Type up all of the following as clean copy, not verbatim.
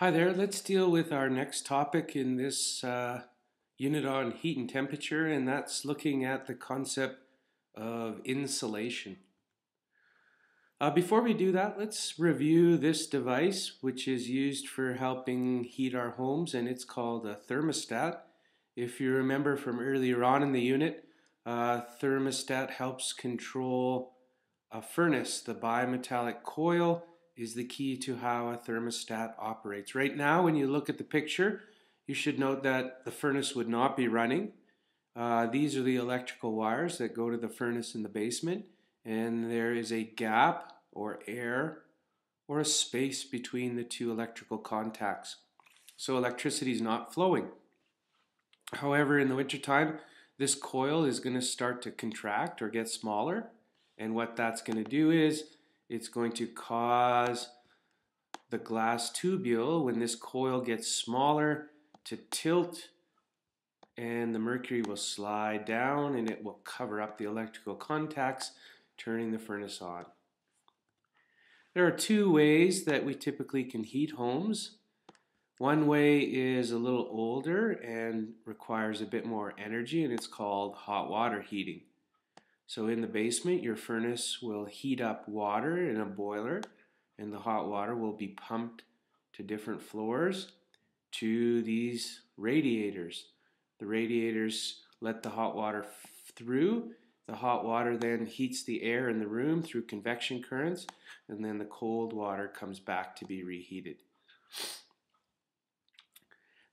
Hi there, let's deal with our next topic in this unit on heat and temperature, and that's looking at the concept of insulation. Before we do that, let's review this device, which is used for helping heat our homes, and it's called a thermostat. If you remember from earlier on in the unit, thermostat helps control a furnace. The bimetallic coil is the key to how a thermostat operates. Right now, when you look at the picture, you should note that the furnace would not be running. These are the electrical wires that go to the furnace in the basement, and there is a gap or air or a space between the two electrical contacts. So electricity is not flowing. However, in the wintertime, this coil is going to start to contract or get smaller. And what that's going to do is it's going to cause the glass tubule, when this coil gets smaller, to tilt, and the mercury will slide down and it will cover up the electrical contacts, turning the furnace on. There are two ways that we typically can heat homes. One way is a little older and requires a bit more energy, and it's called hot water heating. So in the basement, your furnace will heat up water in a boiler, and the hot water will be pumped to different floors to these radiators. The radiators let the hot water through. The hot water then heats the air in the room through convection currents, and then the cold water comes back to be reheated.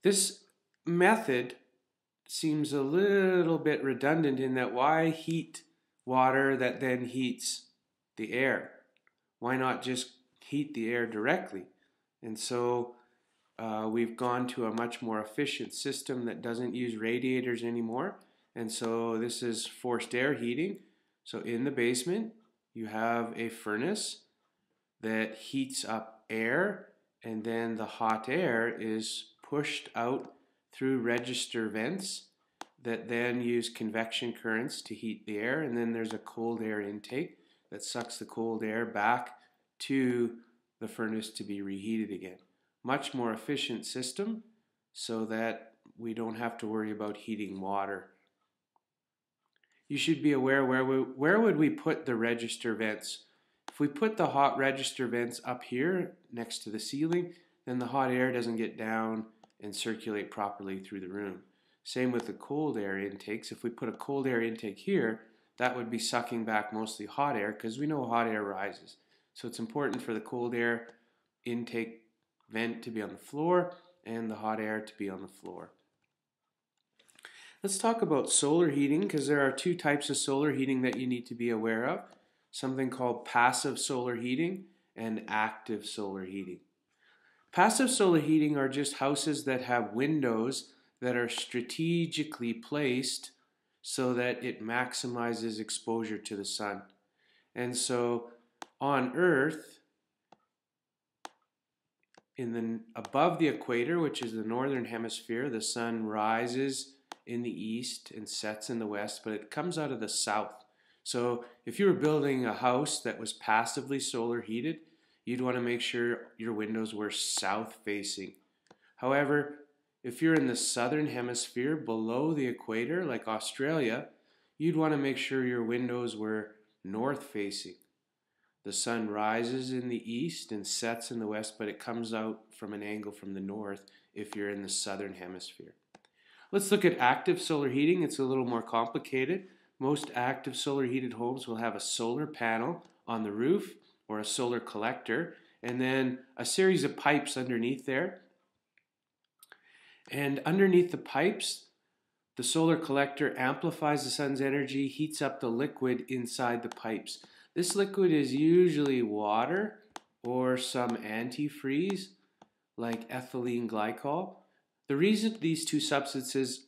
This method seems a little bit redundant in that why heat water that then heats the air? Why not just heat the air directly? And so we've gone to a much more efficient system that doesn't use radiators anymore. And so this is forced air heating. So in the basement, you have a furnace that heats up air, and then the hot air is pushed out through register vents that then use convection currents to heat the air, and then there's a cold air intake that sucks the cold air back to the furnace to be reheated again. Much more efficient system so that we don't have to worry about heating water. You should be aware where would we put the register vents? If we put the hot register vents up here next to the ceiling, then the hot air doesn't get down and circulate properly through the room. Same with the cold air intakes. If we put a cold air intake here, that would be sucking back mostly hot air because we know hot air rises. So it's important for the cold air intake vent to be on the floor and the hot air to be on the floor. Let's talk about solar heating, because there are two types of solar heating that you need to be aware of. Something called passive solar heating and active solar heating. Passive solar heating are just houses that have windows that are strategically placed so that it maximizes exposure to the sun. And so on Earth, above the equator, which is the northern hemisphere, the sun rises in the east and sets in the west, but it comes out of the south. So if you were building a house that was passively solar heated, you'd want to make sure your windows were south facing. However, if you're in the southern hemisphere below the equator, like Australia, you'd want to make sure your windows were north facing. The sun rises in the east and sets in the west, but it comes out from an angle from the north if you're in the southern hemisphere. Let's look at active solar heating. It's a little more complicated. Most active solar heated homes will have a solar panel on the roof or a solar collector, and then a series of pipes underneath there. And underneath the pipes, the solar collector amplifies the sun's energy, heats up the liquid inside the pipes. This liquid is usually water or some antifreeze like ethylene glycol. The reason these two substances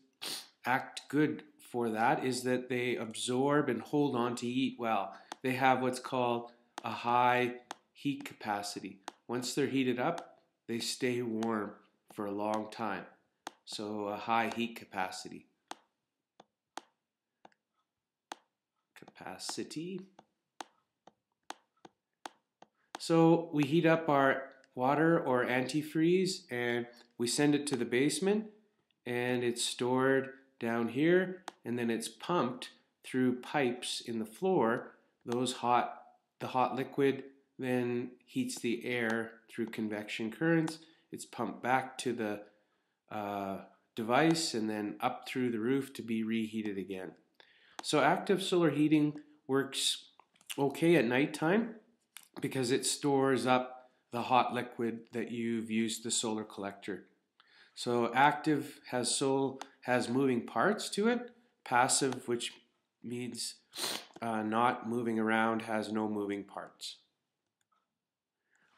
act good for that is that they absorb and hold on to heat well. They have what's called a high heat capacity. Once they're heated up, they stay warm for a long time. So a high heat capacity. So we heat up our water or antifreeze, and we send it to the basement, and it's stored down here, and then it's pumped through pipes in the floor. The hot liquid then heats the air through convection currents. It's pumped back to the device and then up through the roof to be reheated again. So active solar heating works okay at nighttime because it stores up the hot liquid that you've used the solar collector. So active has moving parts to it. Passive, which means not moving around, has no moving parts.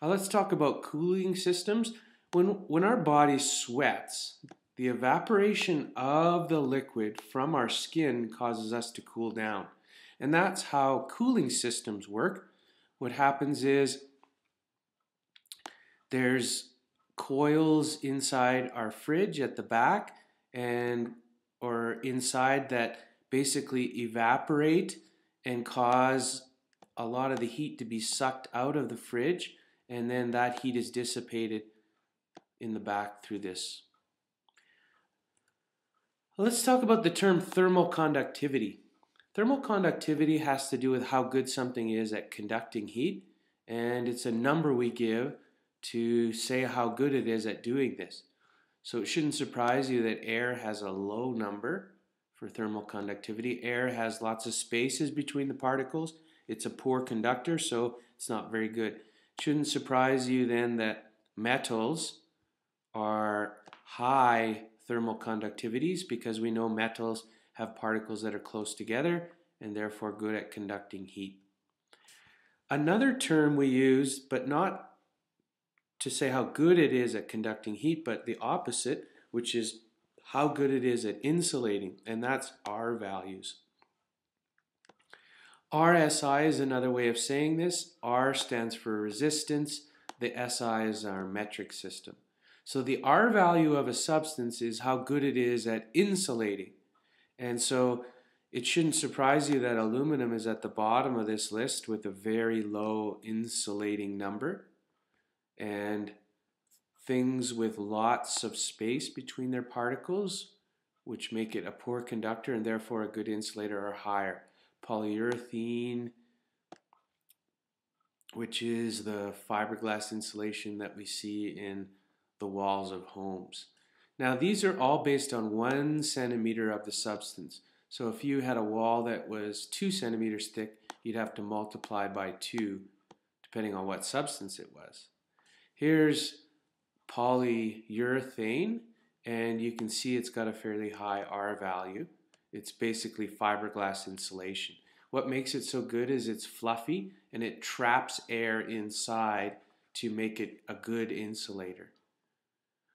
Let's talk about cooling systems. When our body sweats, the evaporation of the liquid from our skin causes us to cool down. And that's how cooling systems work. What happens is there's coils inside our fridge at the back or inside that basically evaporate and cause a lot of the heat to be sucked out of the fridge, and then that heat is dissipated in the back through this. Let's talk about the term thermal conductivity. Thermal conductivity has to do with how good something is at conducting heat, and it's a number we give to say how good it is at doing this. So it shouldn't surprise you that air has a low number for thermal conductivity. Air has lots of spaces between the particles. It's a poor conductor, so it's not very good. It shouldn't surprise you then that metals are high thermal conductivities because we know metals have particles that are close together and therefore good at conducting heat. Another term we use, but not to say how good it is at conducting heat, but the opposite, which is how good it is at insulating, and that's R values. RSI is another way of saying this. R stands for resistance. The SI is our metric system. So the R value of a substance is how good it is at insulating. And so it shouldn't surprise you that aluminum is at the bottom of this list with a very low insulating number. And things with lots of space between their particles, which make it a poor conductor and therefore a good insulator, are higher. Polyurethane, which is the fiberglass insulation that we see in the walls of homes. Now these are all based on 1 centimeter of the substance. So if you had a wall that was 2 centimeters thick, you'd have to multiply by 2 depending on what substance it was. Here's polyurethane, and you can see it's got a fairly high R value. It's basically fiberglass insulation. What makes it so good is it's fluffy and it traps air inside to make it a good insulator.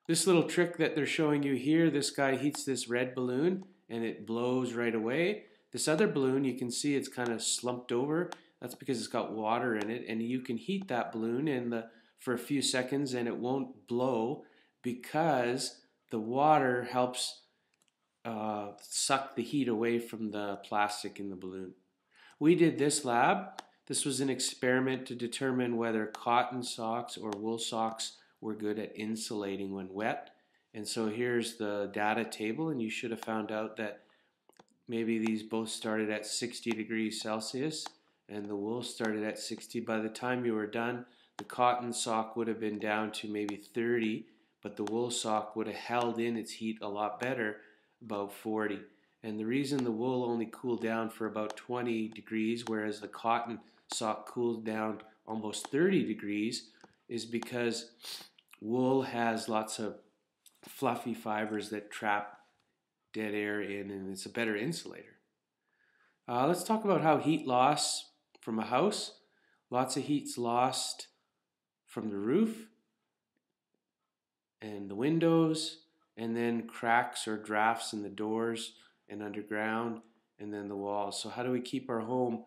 This little trick that they're showing you here, this guy heats this red balloon and it blows right away. This other balloon, you can see it's kind of slumped over. That's because it's got water in it, and you can heat that balloon for a few seconds and it won't blow because the water helps suck the heat away from the plastic in the balloon. We did this lab. This was an experiment to determine whether cotton socks or wool socks were good at insulating when wet. And so here's the data table, and you should have found out that maybe these both started at 60 degrees Celsius and the wool started at 60. By the time you were done, the cotton sock would have been down to maybe 30, but the wool sock would have held in its heat a lot better, about 40. And the reason the wool only cooled down for about 20 degrees, whereas the cotton sock cooled down almost 30 degrees, is because wool has lots of fluffy fibers that trap dead air in, and it's a better insulator. Let's talk about how heat loss from a house. Lots of heat's lost from the roof and the windows, and then cracks or drafts in the doors and underground, and then the walls. So how do we keep our home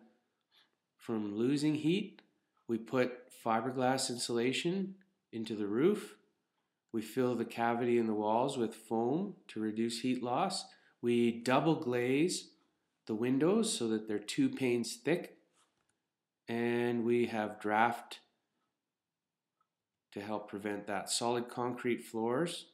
from losing heat? We put fiberglass insulation into the roof. We fill the cavity in the walls with foam to reduce heat loss. We double glaze the windows so that they're 2 panes thick. And we have draft to help prevent that. Solid concrete floors.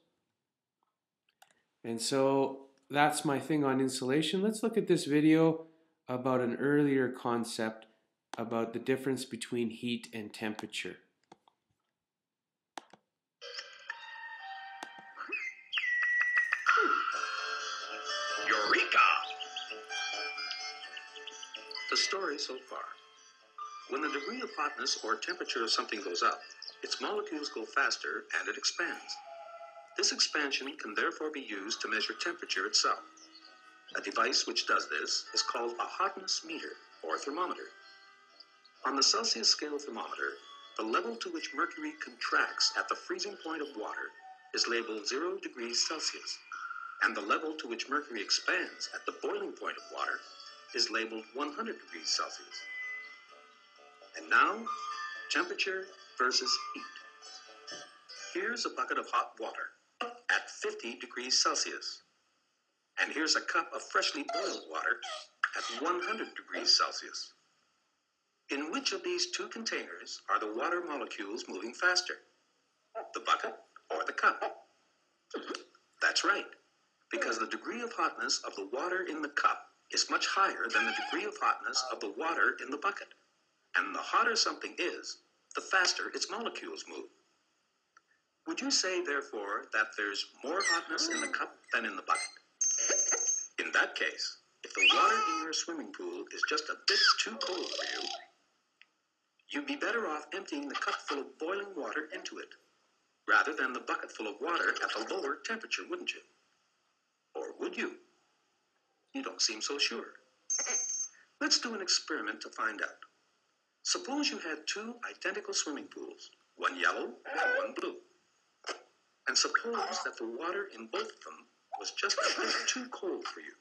And so that's my thing on insulation. Let's look at this video about an earlier concept about the difference between heat and temperature. Eureka! The story so far. When the degree of hotness or temperature of something goes up, its molecules go faster and it expands. This expansion can therefore be used to measure temperature itself. A device which does this is called a hotness meter or thermometer. On the Celsius scale thermometer, the level to which mercury contracts at the freezing point of water is labeled 0 degrees Celsius, and the level to which mercury expands at the boiling point of water is labeled 100 degrees Celsius. And now, temperature versus heat. Here's a bucket of hot water at 50 degrees Celsius. And here's a cup of freshly boiled water at 100 degrees Celsius. In which of these two containers are the water molecules moving faster? The bucket or the cup? That's right, because the degree of hotness of the water in the cup is much higher than the degree of hotness of the water in the bucket. And the hotter something is, the faster its molecules move. Would you say, therefore, that there's more hotness in the cup than in the bucket? In that case, if the water in your swimming pool is just a bit too cold for you, you'd be better off emptying the cup full of boiling water into it, rather than the bucket full of water at the lower temperature, wouldn't you? Or would you? You don't seem so sure. Let's do an experiment to find out. Suppose you had two identical swimming pools, one yellow and one blue. And suppose that the water in both of them was just a bit too cold for you.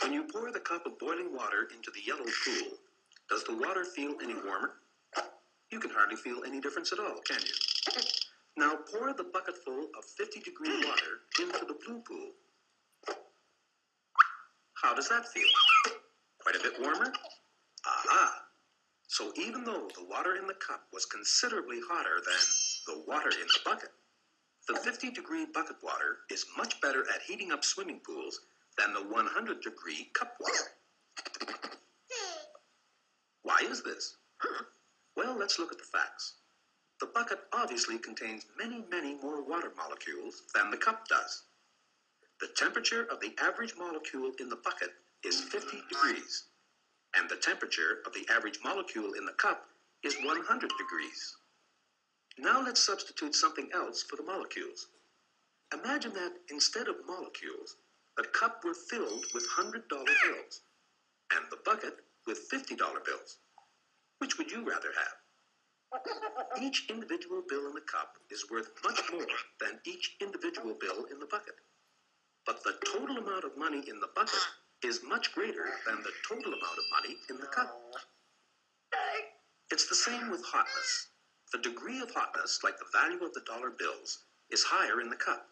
When you pour the cup of boiling water into the yellow pool, does the water feel any warmer? You can hardly feel any difference at all, can you? Now pour the bucketful of 50-degree water into the blue pool. How does that feel? Quite a bit warmer? Aha! So even though the water in the cup was considerably hotter than the water in the bucket, the 50-degree bucket water is much better at heating up swimming pools than the 100-degree cup water. Why is this? Well, let's look at the facts. The bucket obviously contains many, many more water molecules than the cup does. The temperature of the average molecule in the bucket is 50 degrees, and the temperature of the average molecule in the cup is 100 degrees. Now let's substitute something else for the molecules. Imagine that instead of molecules, the cup were filled with $100 bills, and the bucket with $50 bills. Which would you rather have? Each individual bill in the cup is worth much more than each individual bill in the bucket. But the total amount of money in the bucket is much greater than the total amount of money in the cup. It's the same with hotness. The degree of hotness, like the value of the dollar bills, is higher in the cup.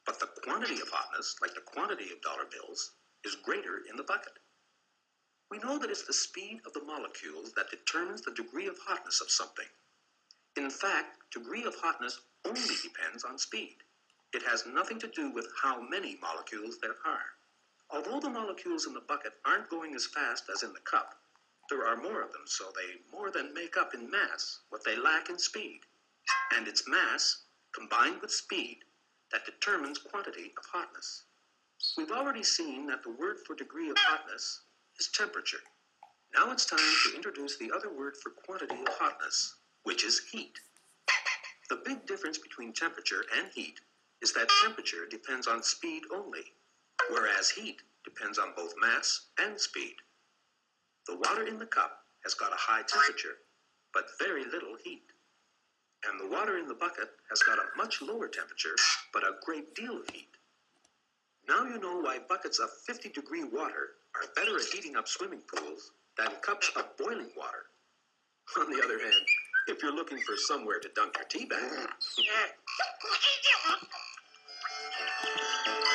But the quantity of hotness, like the quantity of dollar bills, is greater in the bucket. We know that it's the speed of the molecules that determines the degree of hotness of something. In fact, degree of hotness only depends on speed. It has nothing to do with how many molecules there are. Although the molecules in the bucket aren't going as fast as in the cup, there are more of them, so they more than make up in mass what they lack in speed. And it's mass, combined with speed, that determines quantity of hotness. We've already seen that the word for degree of hotness is temperature. Now it's time to introduce the other word for quantity of hotness, which is heat. The big difference between temperature and heat is that temperature depends on speed only, whereas heat depends on both mass and speed. The water in the cup has got a high temperature, but very little heat. And the water in the bucket has got a much lower temperature, but a great deal of heat. Now you know why buckets of 50-degree water are better at heating up swimming pools than cups of boiling water. On the other hand, if you're looking for somewhere to dunk your tea bag...